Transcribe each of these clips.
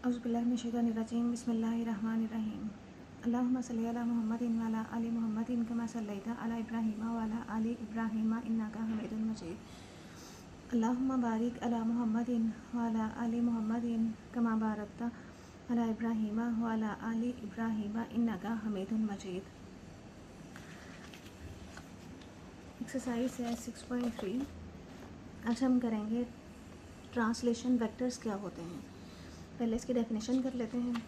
औज़ुबिल्लाहिमिनश्शैतानिर्रजीम बिस्मिल्लाहिर्रहमानिर्रहीम अल्लाहुम्मा सल्लि अला मुहम्मदिन व अला आलि मुहम्मदिन कमा सल्लैता अला इब्राहीम व अला आलि इब्राहीम इन्नका हमीदुम मजीद अल्लाहुम्मा बारिक अला मुहम्मदिन व अला आलि मुहम्मदिन कमा बारकता अला इब्राहीम व अला आलि इब्राहीम इन्नका हमीदुम मजीद। एक्सरसाइज है 6.3। आज हम करेंगे ट्रांसलेशन वेक्टर्स क्या होते हैं। पहले इसकी डेफिनेशन कर लेते हैं।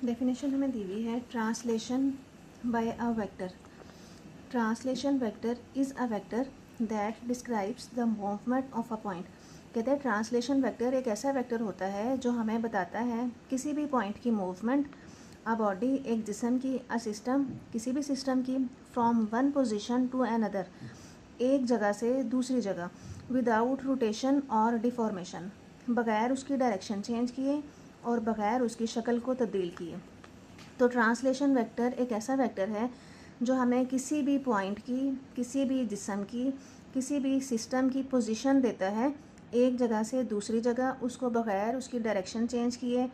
डेफिनेशन हमें दी हुई है, translation bye a vector. Translation vector is a vector that describes the movement of a point. कहते हैं ट्रांसलेशन वेक्टर एक ऐसा वेक्टर होता है जो हमें बताता है किसी भी पॉइंट की मूवमेंट, अ बॉडी एक जिस्म की, अ सिस्टम किसी भी सिस्टम की, from one position to another एक जगह से दूसरी जगह, विदाउट रोटेशन और डिफॉर्मेशन बग़ैर उसकी डायरेक्शन चेंज किए और बग़ैर उसकी शक्ल को तब्दील किए। तो ट्रांसलेशन वेक्टर एक ऐसा वेक्टर है जो हमें किसी भी पॉइंट की, किसी भी जिस्म की, किसी भी सिस्टम की पोजीशन देता है एक जगह से दूसरी जगह, उसको बग़ैर उसकी डायरेक्शन चेंज किए,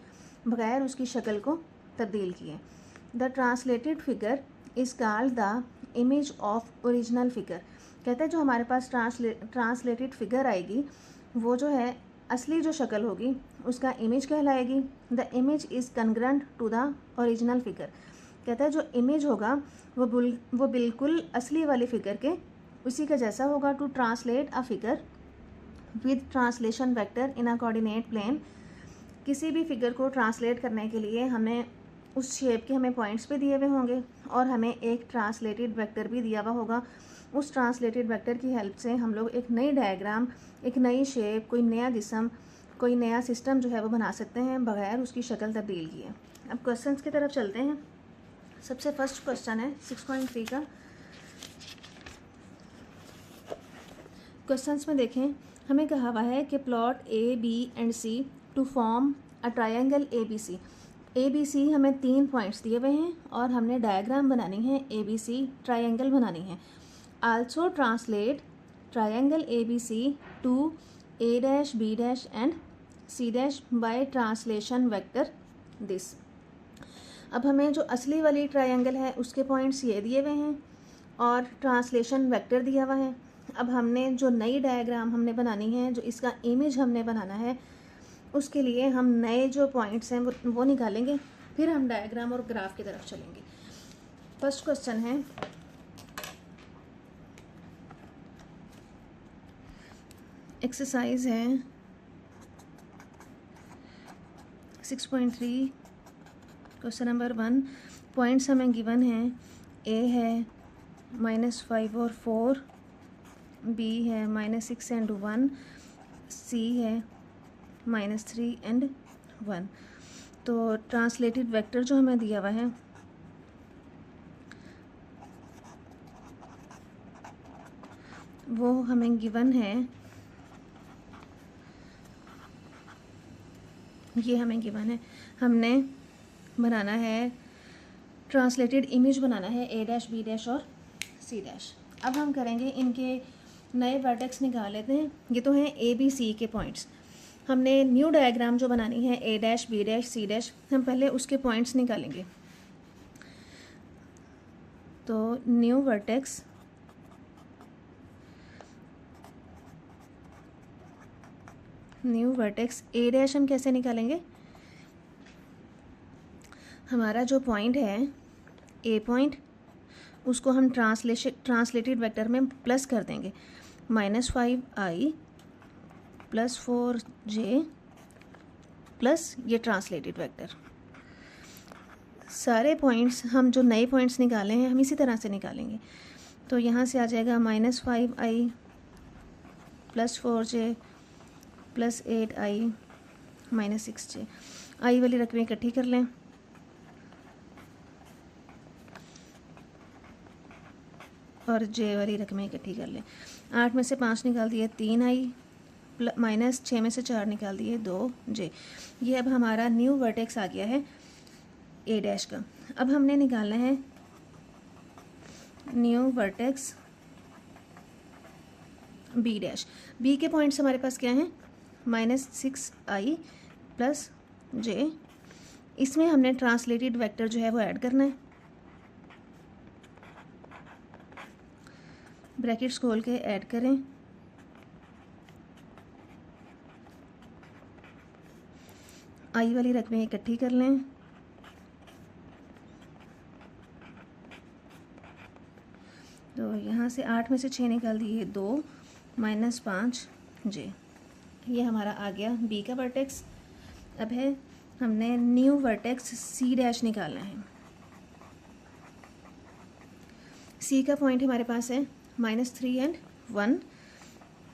बग़ैर उसकी शक्ल को तब्दील किए। The translated figure is called the image of original figure. कहते हैं जो हमारे पास ट्रांसलेटेड फिगर आएगी वो जो है असली जो शक्ल होगी उसका इमेज कहलाएगी। The image is congruent to the original figure. कहता है जो इमेज होगा वो बिल्कुल असली वाली फिगर के उसी का जैसा होगा। To translate a figure with translation vector in a coordinate plane. किसी भी फिगर को ट्रांसलेट करने के लिए हमें उस शेप के हमें पॉइंट्स भी दिए हुए होंगे और हमें एक ट्रांसलेटेड वेक्टर भी दिया हुआ होगा। उस ट्रांसलेटेड वेक्टर की हेल्प से हम लोग एक नई डायग्राम, एक नई शेप, कोई नया जिस्म, कोई नया सिस्टम जो है वो बना सकते हैं बग़ैर उसकी शक्ल तब्दील किए। अब क्वेश्चंस की तरफ चलते हैं। सबसे फर्स्ट क्वेश्चन है 6.3 का। क्वेश्चंस में देखें, हमें कहा हुआ है कि plot A B and C to form a triangle A B C. A B C हमें 3 पॉइंट्स दिए हुए हैं और हमने डायग्राम बनानी है, ए बी सी ट्रायंगल बनानी है। Also translate triangle A B C to A dash B dash and C dash by translation vector this. अब हमें जो असली वाली ट्रायंगल है उसके पॉइंट्स ये दिए हुए हैं और ट्रांसलेशन वेक्टर दिया हुआ है। अब हमने जो नई डायग्राम हमने बनानी है, जो इसका इमेज हमने बनाना है, उसके लिए हम नए जो पॉइंट्स हैं वो निकालेंगे, फिर हम डायग्राम और ग्राफ की तरफ चलेंगे। फर्स्ट क्वेश्चन है, एक्सरसाइज है 6.3 क्वेश्चन नंबर 1। पॉइंट्स हमें गिवन हैं, ए है -5 और 4, बी है -6 एंड 1, सी है -3 एंड 1। तो ट्रांसलेटेड वेक्टर जो हमें दिया हुआ है वो हमें गिवन है, ये हमें गिवन है। हमने बनाना है ट्रांसलेटेड इमेज बनाना है ए डैश बी डैश और सी डैश। अब हम करेंगे, इनके नए वर्टेक्स निकाल लेते हैं। ये तो हैं ए बी सी के पॉइंट्स। हमने न्यू डायग्राम जो बनानी है A dash B dash C dash, हम पहले उसके पॉइंट्स निकालेंगे। तो न्यू वर्टेक्स ए डैश हम कैसे निकालेंगे? हमारा जो पॉइंट है ए पॉइंट, उसको हम ट्रांसलेटेड वेक्टर में प्लस कर देंगे। -5i + 4j प्लस ये ट्रांसलेटेड वेक्टर। सारे पॉइंट्स हम जो नए पॉइंट्स निकाले हैं हम इसी तरह से निकालेंगे। तो यहाँ से आ जाएगा -5i + 4j + 8i - 6j। आई वाली रकमें इकट्ठी कर लें और जे वाली रकमें इकट्ठी कर लें। 8 में से 5 निकाल दिए 3i, -6 में से 4 निकाल दिए 2j। ये अब हमारा न्यू वर्टेक्स आ गया है ए डैश का। अब हमने निकालना है new vertex B dash. B के पॉइंट्स हमारे पास क्या हैं? -6i plus j। इसमें हमने ट्रांसलेटेड वेक्टर जो है वो ऐड करना है, ब्रैकेट्स खोल के ऐड करें। आई वाली रकमें इकट्ठी कर लें, तो यहाँ से 8 में से 6 निकाल दिए, 2 -5 j। ये हमारा आ गया बी का वर्टेक्स। अब है हमने न्यू वर्टेक्स सी डैश निकालना है। सी का पॉइंट हमारे पास है -3 और 1,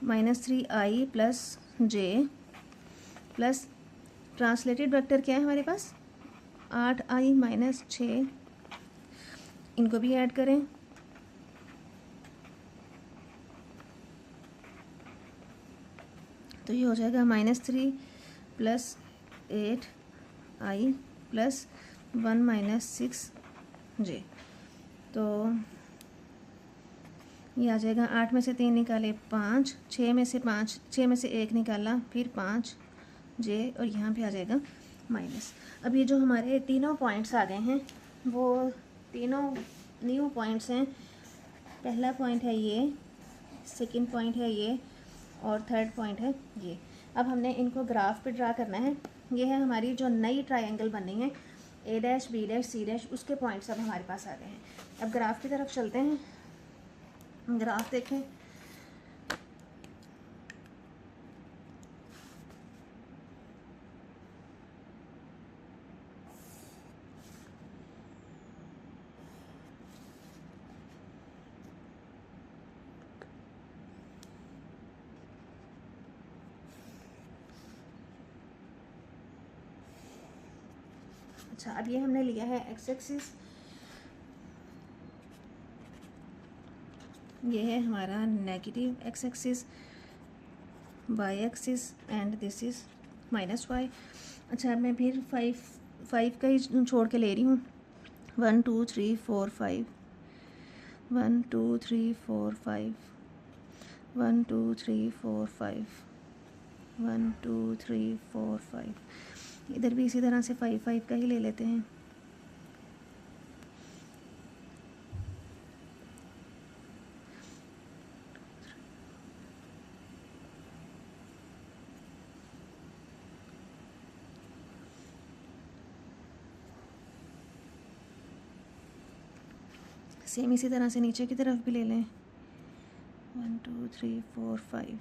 -3i plus j plus translated vector क्या है हमारे पास 8i - 6, इनको भी ऐड करें। तो ये हो जाएगा -3 प्लस 8i प्लस 1 - 6j। तो ये आ जाएगा 8 में से 3 निकाले 5, 6 में से 1 निकाला फिर 5j, और यहाँ पे आ जाएगा माइनस। अब ये जो हमारे तीनों पॉइंट्स आ गए हैं वो तीनों न्यू पॉइंट्स हैं। पहला पॉइंट है ये, सेकंड पॉइंट है ये, और थर्ड पॉइंट है ये। अब हमने इनको ग्राफ पे ड्रा करना है। ये है हमारी जो नई ट्रायंगल बनी है a dash b dash c dash, उसके पॉइंट्स अब हमारे पास आ गए हैं। अब ग्राफ की तरफ चलते हैं, ग्राफ देखें। अच्छा, अब ये हमने लिया है एक्स एक्सिस, ये है हमारा negative X axis, Y axis, and this is -y। अच्छा, अब मैं फिर 5 का ही छोड़ के ले रही हूँ। 1 2 3 4 5, 1 2 3 4 5, 1 2 3 4 5, 1 2 3 4 5। इधर भी इसी तरह से 5 का ही ले लेते हैं। सेम इसी तरह से नीचे की तरफ भी ले लें। 1 2 3 4 5।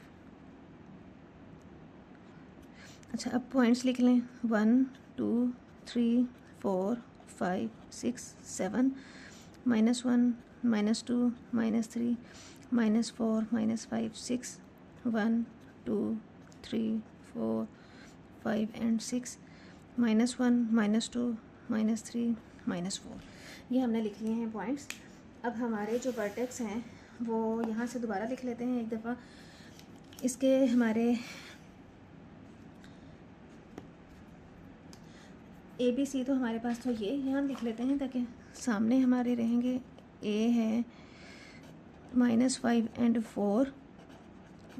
अच्छा, अब पॉइंट्स लिख लें। 1 2 3 4 5 6 7, -1 -2 -3 -4 -5 6, 1 2 3 4 5 एंड 6, -1 -2 -3 -4। ये हमने लिख लिए हैं पॉइंट्स। अब हमारे जो वर्टेक्स हैं वो यहाँ से दोबारा लिख लेते हैं एक दफ़ा। इसके हमारे ABC तो हमारे पास तो ये यहाँ लिख लेते हैं ताकि सामने हमारे रहेंगे। A है -5 एंड 4,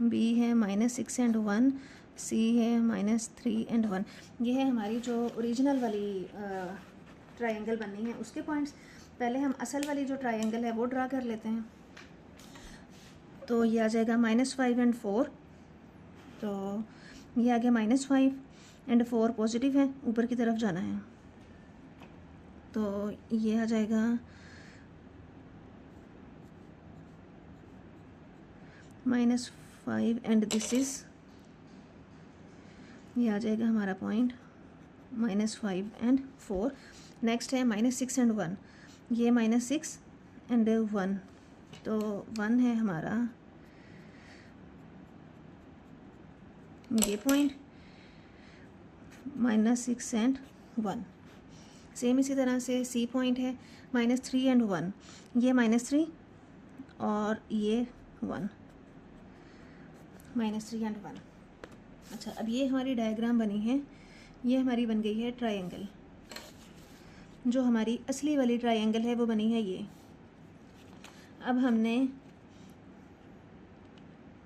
B है -6 एंड 1, C है -3 एंड 1। ये है हमारी जो ओरिजिनल वाली ट्रायंगल बननी है उसके पॉइंट्स। पहले हम असल वाली जो ट्रायंगल है वो ड्रा कर लेते हैं। तो ये आ जाएगा -5 एंड 4, तो ये आ गया -5 एंड 4 पॉजिटिव है, ऊपर की तरफ जाना है। तो ये आ जाएगा -5 एंड दिस इज़, ये आ जाएगा हमारा पॉइंट -5 एंड 4। नेक्स्ट है -6 एंड 1, ये -6 एंड 1, तो 1 है हमारा ये पॉइंट, -6 एंड 1। सेम इसी तरह से C पॉइंट है -3 एंड 1, ये -3 और ये 1, -3 एंड 1। अच्छा, अब ये हमारी डायग्राम बनी है, ये हमारी बन गई है ट्रायंगल। जो हमारी असली वाली ट्रायंगल है वो बनी है ये। अब हमने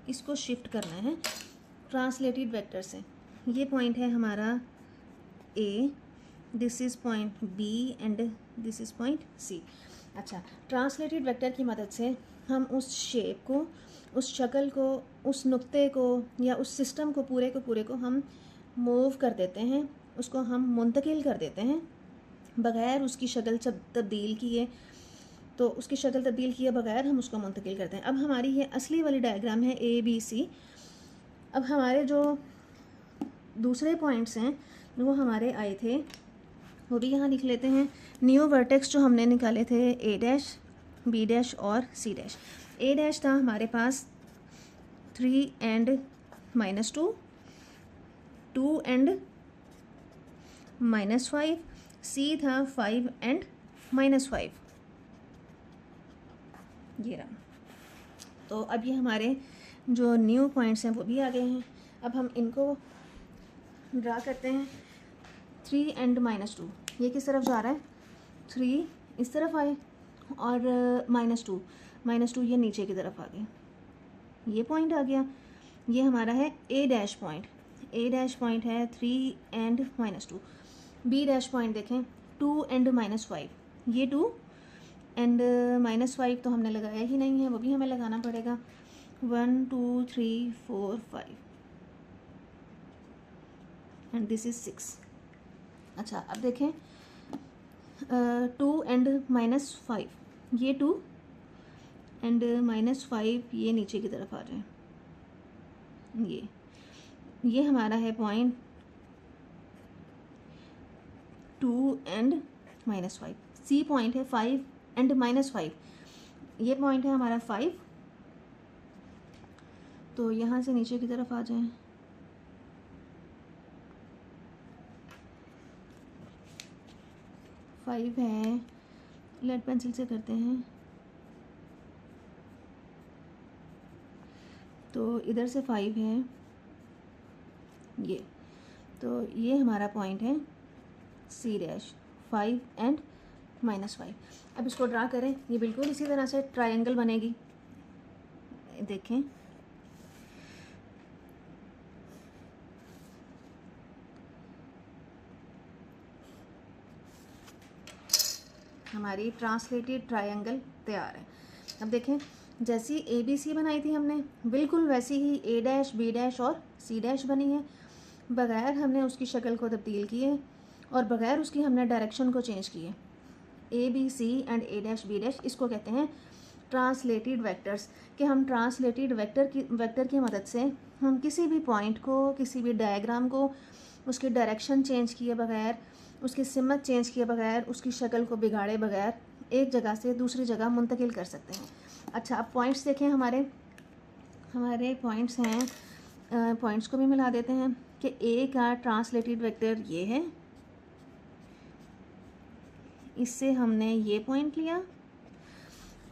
इसको शिफ्ट करना है। ट्रांसलेटेड वेक्टर से। ये पॉइंट है हमारा A, this is point B and this is point C. अच्छा, ट्रांसलेटेड वेक्टर की मदद से हम उस शेप को, उस शक्ल को, उस नुक्ते को या उस सिस्टम को पूरे को हम मूव कर देते हैं, उसको हम मुंतकिल कर देते हैं बग़ैर उसकी शक्ल तब्दील किए। तो उसकी शक्ल तब्दील किए बगैर हम उसको मुंतकिल करते हैं। अब हमारी ये असली वाली डायग्राम है ए बी सी। अब हमारे जो दूसरे पॉइंट्स हैं वो हमारे आए थे, वो भी यहाँ लिख लेते हैं। न्यू वर्टेक्स जो हमने निकाले थे ए डैश, बी डैश और सी डैश। ए डैश था हमारे पास 3 एंड -2, 2 एंड -5, सी था 5 एंड -5। ये रहा। तो अब ये हमारे जो न्यू पॉइंट्स हैं वो भी आ गए हैं। अब हम इनको ड्रा करते हैं। 3 एंड -2 ये किस तरफ जा रहा है, 3 इस तरफ आए और -2 ये नीचे की तरफ आ गए। ये पॉइंट आ गया, ये हमारा है A dash point. A dash point है 3 एंड -2। बी डैश पॉइंट देखें 2 एंड -5। ये 2 एंड -5 तो हमने लगाया ही नहीं है, वो भी हमें लगाना पड़ेगा। 1 2 3 4 5 एंड दिस इज़ 6। अच्छा, अब देखें 2 एंड -5, ये 2 एंड -5 ये नीचे की तरफ आ जाए। ये हमारा है पॉइंट 2 एंड -5। सी पॉइंट है 5 एंड -5। ये पॉइंट है हमारा 5, तो यहाँ से नीचे की तरफ आ जाएं। फाइव है, लेड पेंसिल से करते हैं। तो इधर से 5 है ये, तो ये हमारा पॉइंट है सी डैश, 5 एंड -5। अब इसको ड्रा करें, ये बिल्कुल इसी तरह से ट्रायंगल बनेगी। देखें हमारी ट्रांसलेटेड ट्रायंगल तैयार है। अब देखें, जैसी ABC बनाई थी हमने, बिल्कुल वैसी ही ए डैश, बी डैश और सी डैश बनी है, बग़ैर हमने उसकी शक्ल को तब्दील किए और बग़ैर उसकी हमने डायरेक्शन को चेंज किए। ABC and A dash B dash, इसको कहते हैं ट्रांसलेटेड वेक्टर्स। कि हम ट्रांसलेटेड वेक्टर की मदद से हम किसी भी पॉइंट को, किसी भी डायग्राम को उसकी डायरेक्शन चेंज किए बगैर, उसकी सिमत चेंज किए बगैर, उसकी शक्ल को बिगाड़े बगैर एक जगह से दूसरी जगह मुंतकिल कर सकते हैं। अच्छा, अब पॉइंट्स देखें। हमारे पॉइंट्स हैं, पॉइंट्स को भी मिला देते हैं कि ए का ट्रांसलेटेड वेक्टर ये है, इससे हमने ये पॉइंट लिया,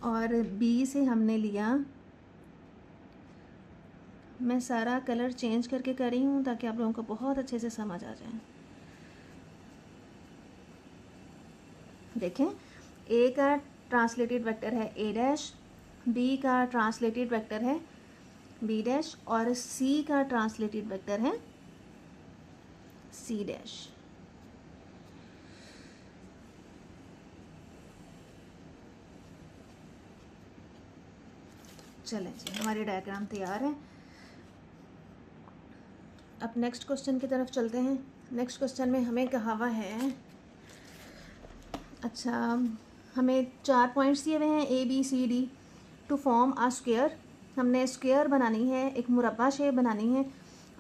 और बी से हमने लिया, मैं सारा कलर चेंज करके कर रही हूँ ताकि आप लोगों को बहुत अच्छे से समझ आ जाए। देखें, ए का ट्रांसलेटेड वेक्टर है ए डैश, बी का ट्रांसलेटेड वेक्टर है बी डैश और सी का ट्रांसलेटेड वेक्टर है सी डैश। चलें जी, हमारी डायग्राम तैयार है। अब नेक्स्ट क्वेश्चन की तरफ चलते हैं। नेक्स्ट क्वेश्चन में हमें कहा हुआ है, अच्छा, हमें 4 पॉइंट्स दिए हुए हैं ABCD to form a square. हमने स्क्वायर बनानी है, एक मुरब्बा शेप बनानी है।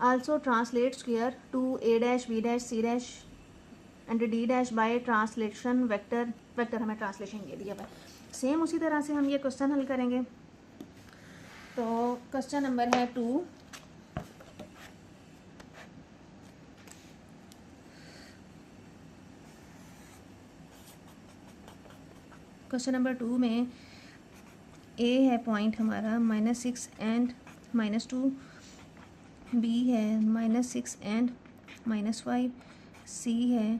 Also translate square to A dash, B dash, C dash and D dash by translation vector हमें ट्रांसलेशन ये दिया हुआ है। सेम उसी तरह से हम ये क्वेश्चन हल करेंगे। तो क्वेश्चन नंबर है 2। क्वेश्चन नंबर 2 में ए है पॉइंट हमारा -6 एंड -2, बी है -6 एंड -5, सी है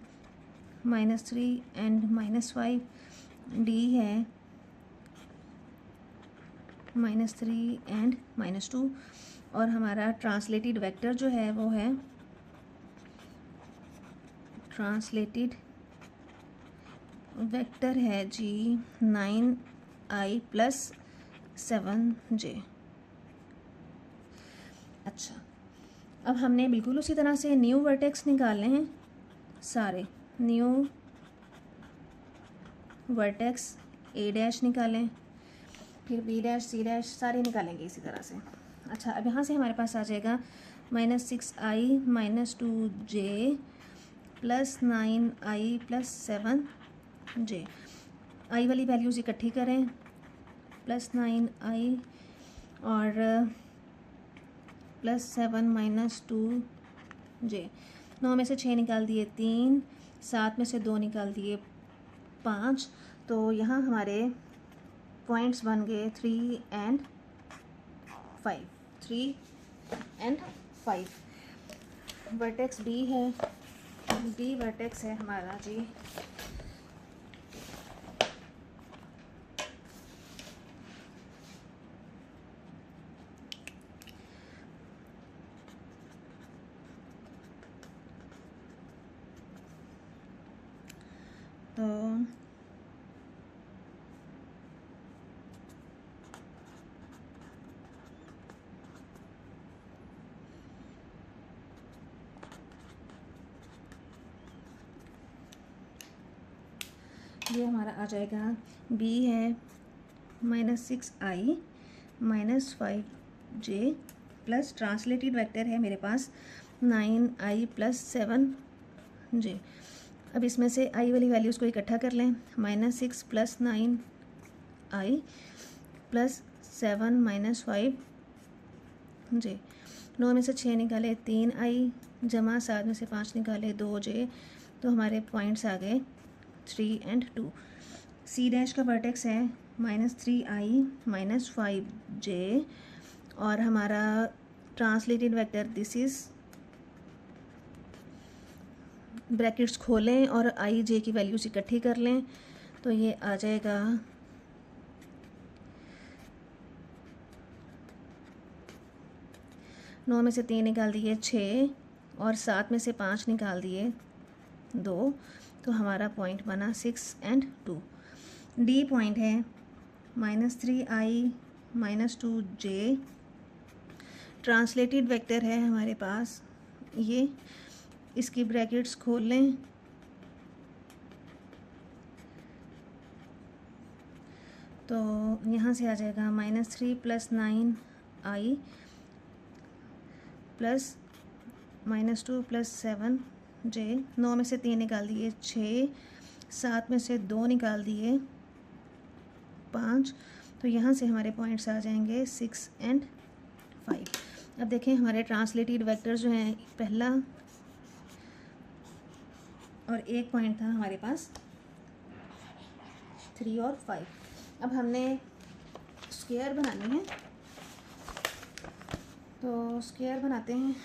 -3 एंड -5, डी है -3 एंड -2, और हमारा ट्रांसलेटेड वेक्टर जो है वो है ट्रांसलेटेड वेक्टर है जी 9i + 7j। अच्छा, अब हमने बिल्कुल उसी तरह से न्यू वर्टेक्स निकालने हैं सारे। न्यू वर्टेक्स a' निकालें, फिर b' c' सारे निकालेंगे इसी तरह से। अच्छा, अब यहाँ से हमारे पास आ जाएगा -6i - 2j + 9i + 7j। i वाली वैल्यूज़ इकट्ठी करें, +9i और +7 - 2j। 9 में से 6 निकाल दिए 3, 7 में से 2 निकाल दिए 5। तो यहाँ हमारे पॉइंट्स बन गए 3 और 5। 3 और 5। वर्टेक्स बी है, बी वर्टेक्स है हमारा जी। तो ये हमारा आ जाएगा b है -6i - 5j plus translated vector है मेरे पास 9i + 7j। अब इसमें से i वाली वैल्यूज़ को इकट्ठा कर लें, -6 + 9i + 7 - 5j। 9 में से 6 निकाले 3i जमा 7 में से 5 निकाले 2j। तो हमारे पॉइंट्स आ गए 3 और 2। c' का वर्टेक्स है -3i - 5j और हमारा translated vector this is, brackets खोलें और i j की वैल्यूज़ इकट्ठी कर लें। तो ये आ जाएगा 9 में से 3 निकाल दिए 6 और 7 में से 5 निकाल दिए 2। तो हमारा पॉइंट बना 6 और 2। डी पॉइंट है -3i - 2j। ट्रांसलेटेड वेक्टर है हमारे पास ये, इसकी ब्रैकेट्स खोल लें। तो यहाँ से आ जाएगा -3 + 9i + -2 + 7j। 9 में से 3 निकाल दिए 6, 7 में से 2 निकाल दिए 5। तो यहाँ से हमारे पॉइंट्स आ जाएंगे 6 और 5। अब देखें हमारे ट्रांसलेटेड वेक्टर जो हैं, पहला और एक पॉइंट था हमारे पास 3 और 5। अब हमने स्क्वायर बनानी है, तो स्क्वायर बनाते हैं।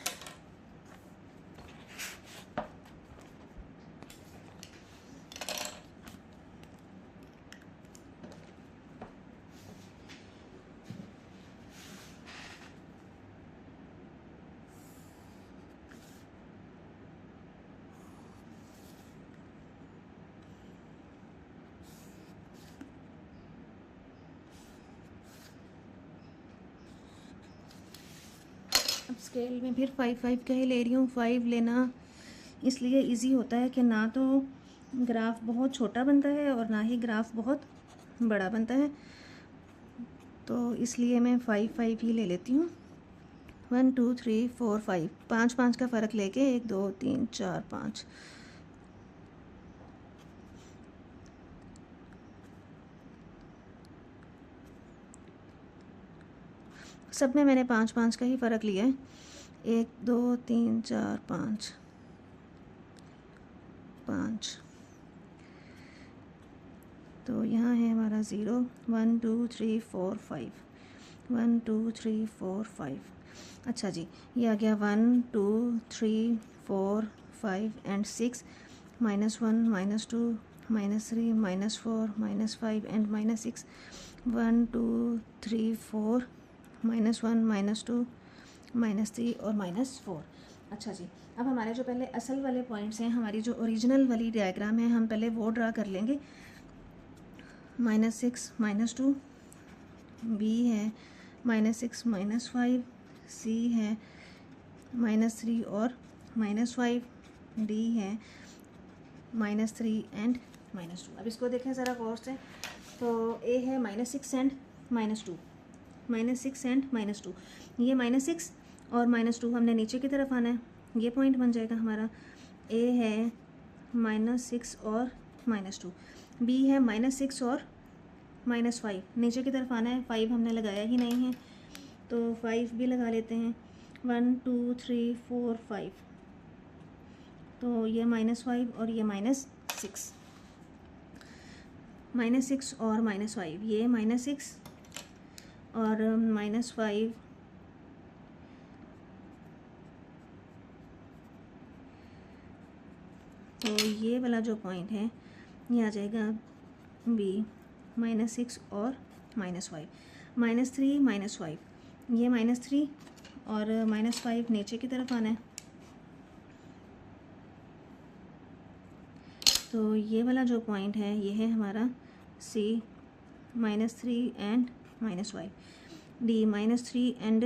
अब स्केल में फिर 5 का ही ले रही हूँ। 5 लेना इसलिए इजी होता है कि ना तो ग्राफ बहुत छोटा बनता है और ना ही ग्राफ बहुत बड़ा बनता है, तो इसलिए मैं 5 ही ले लेती हूँ। 1 2 3 4 5, 5 का फ़र्क लेके 1 2 3 4 5। सब में मैंने 5 का ही फ़र्क लिया है। 1 2 3 4 5 5। तो यहाँ है हमारा 0 1 2 3 4 5 1 2 3 4 5। अच्छा जी, ये आ गया 1 2 3 4 5 और 6 -1 -2 -3 -4 -5 और -6 1 2 3 4 -1 -2 -3 और -4। अच्छा जी, अब हमारे जो पहले असल वाले पॉइंट्स हैं, हमारी जो ओरिजिनल वाली डायग्राम है, हम पहले वो ड्रा कर लेंगे। -6 -2, बी है -6 -5, सी है -3 और -5, डी है -3 एंड -2। अब इसको देखें ज़रा गौर से, तो ए है -6 एंड -2, -6 एंड -2, ये -6 और -2 हमने नीचे की तरफ आना है, ये पॉइंट बन जाएगा हमारा। ए है -6 और -2, बी है -6 और -5, नीचे की तरफ आना है, 5 हमने लगाया ही नहीं है तो 5 भी लगा लेते हैं। 1 2 3 4 5, तो ये -5 और ये -6, -6 और -5, ये -6 और -5, तो ये वाला जो पॉइंट है ये आ जाएगा बी, -6 और -5, -3 -5, ये -3 और -5 नीचे की तरफ आना है, तो ये वाला जो पॉइंट है ये है हमारा सी, -3 एंड -5, डी -3 एंड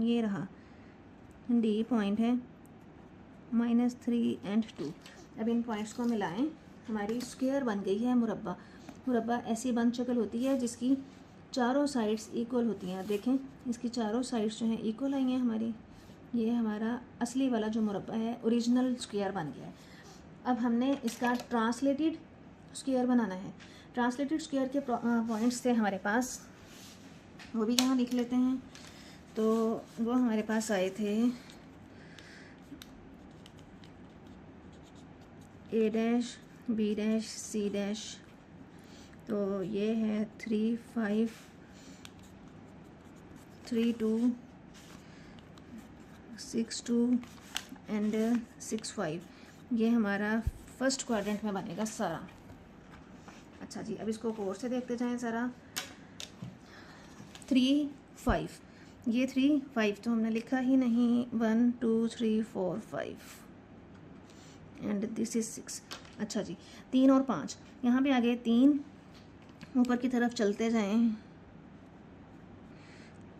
ये रहा डी पॉइंट है -3 एंड 2। अब इन पॉइंट्स को मिलाएं, हमारी स्क्वायर बन गई है मुरब्बा। मुरब्बा ऐसी बंद शक्ल होती है जिसकी चारों साइड्स इक्वल होती हैं। देखें इसकी चारों साइड्स जो हैं इक्वल आई हैं हमारी, ये हमारा असली वाला जो मुरब्बा है ओरिजिनल स्क्वायर बन गया है। अब हमने इसका ट्रांसलेटेड स्क्वायर बनाना है। ट्रांसलेटेड स्क्वायर के पॉइंट्स थे हमारे पास, वो भी यहाँ लिख लेते हैं। तो वो हमारे पास आए थे A dash, B dash, C dash, तो ये है 3 5 3 2 6 2 एंड 6 5, ये हमारा फर्स्ट क्वाड्रेंट में बनेगा सारा। अच्छा जी, अब इसको गौर से देखते जाएं ज़रा। 3 5, ये 3 5 तो हमने लिखा ही नहीं, 1 2 3 4 5 एंड दिस इज 6। अच्छा जी, 3 और 5 यहाँ पे आ गए, 3 ऊपर की तरफ चलते जाएं,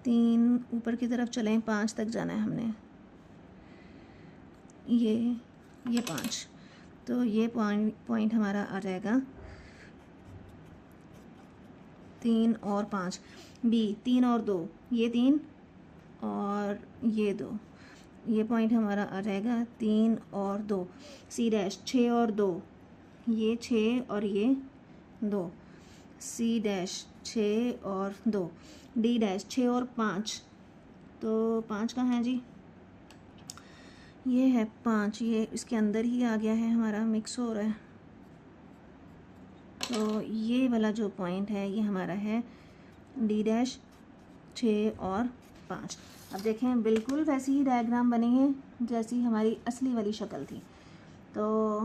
3 ऊपर की तरफ चलें, 5 तक जाना है हमने, ये 5, तो ये पॉइंट हमारा आ जाएगा 3 और 5। बी 3 और 2, ये 3 और ये 2, ये पॉइंट हमारा आ जाएगा 3 और 2। सी डैश 6 और 2, ये 6 और ये 2, सी डैश 6 और 2। डी डैश 6 और 5, तो 5 कहाँ है जी, ये है 5, ये इसके अंदर ही आ गया है हमारा, मिक्स हो रहा है। तो ये वाला जो पॉइंट है ये हमारा है डी डैश 6 और 5। अब देखें बिल्कुल वैसी ही डायग्राम बनी है जैसी हमारी असली वाली शक्ल थी। तो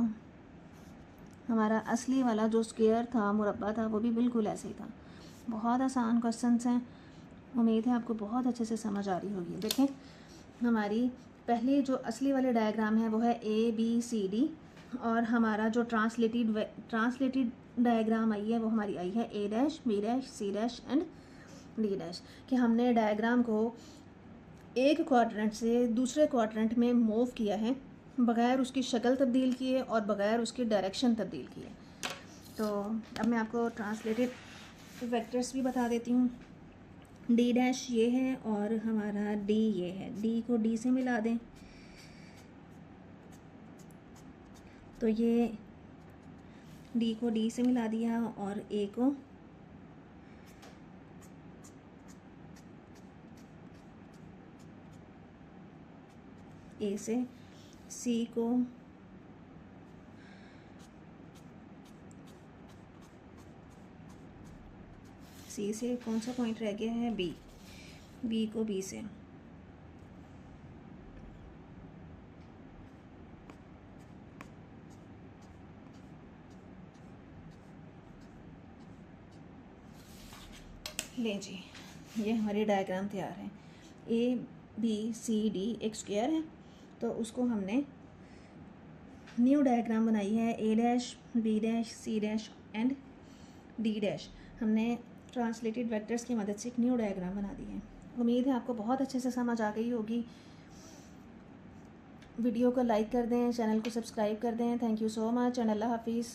हमारा असली वाला जो स्क्वायर था, मुरब्बा था, वो भी बिल्कुल ऐसे ही था। बहुत आसान क्वेश्चंस हैं, उम्मीद है आपको बहुत अच्छे से समझ आ रही होगी। देखें हमारी पहली जो असली वाली डायग्राम है वो है ए बी सी डी, और हमारा जो ट्रांसलेटेड डायग्राम आई है वो हमारी आई है A dash, B dash, C dash and D dash. कि हमने डायग्राम को एक क्वाड्रेंट से दूसरे क्वाड्रेंट में मूव किया है बग़ैर उसकी शक्ल तब्दील किए और बग़ैर उसकी डायरेक्शन तब्दील किए। तो अब मैं आपको ट्रांसलेटेड वेक्टर्स भी बता देती हूँ। डी डैश ये है और हमारा डी ये है, डी को डी से मिला दें, तो ये डी को डी से मिला दिया और ए को ए से, सी को सी से, कौन सा पॉइंट रह गया है, बी, बी को बी से, लें जी ये हमारी डायग्राम तैयार है। ABCD एक स्क्वायर है, तो उसको हमने न्यू डायग्राम बनाई है A', B', C' and D'। हमने ट्रांसलेटेड वेक्टर्स की मदद से एक न्यू डायग्राम बना दी है। उम्मीद है आपको बहुत अच्छे से समझ आ गई होगी। वीडियो को लाइक कर दें, चैनल को सब्सक्राइब कर दें। Thank you so much and अल्लाह हाफिज़।